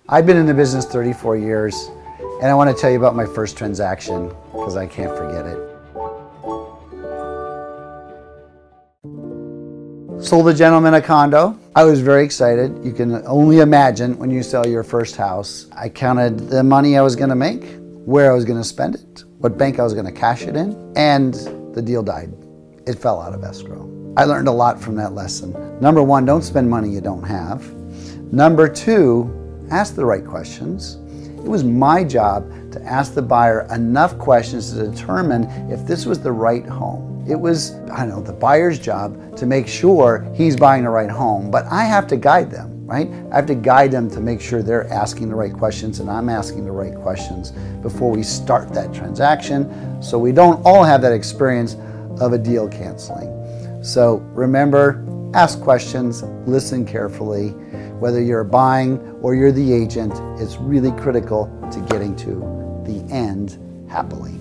I've been in the business 34 years, and I want to tell you about my first transaction because I can't forget it. Sold a gentleman a condo. I was very excited. You can only imagine when you sell your first house. I counted the money I was going to make, where I was going to spend it, what bank I was going to cash it in, and the deal died. It fell out of escrow. I learned a lot from that lesson. Number one, don't spend money you don't have. Number two, ask the right questions. It was my job to ask the buyer enough questions to determine if this was the right home. It was, the buyer's job to make sure he's buying the right home, but I have to guide them, right? I have to guide them to make sure they're asking the right questions and I'm asking the right questions before we start that transaction, so we don't all have that experience of a deal canceling. So remember, ask questions, listen carefully. Whether you're buying or you're the agent, it's really critical to getting to the end happily.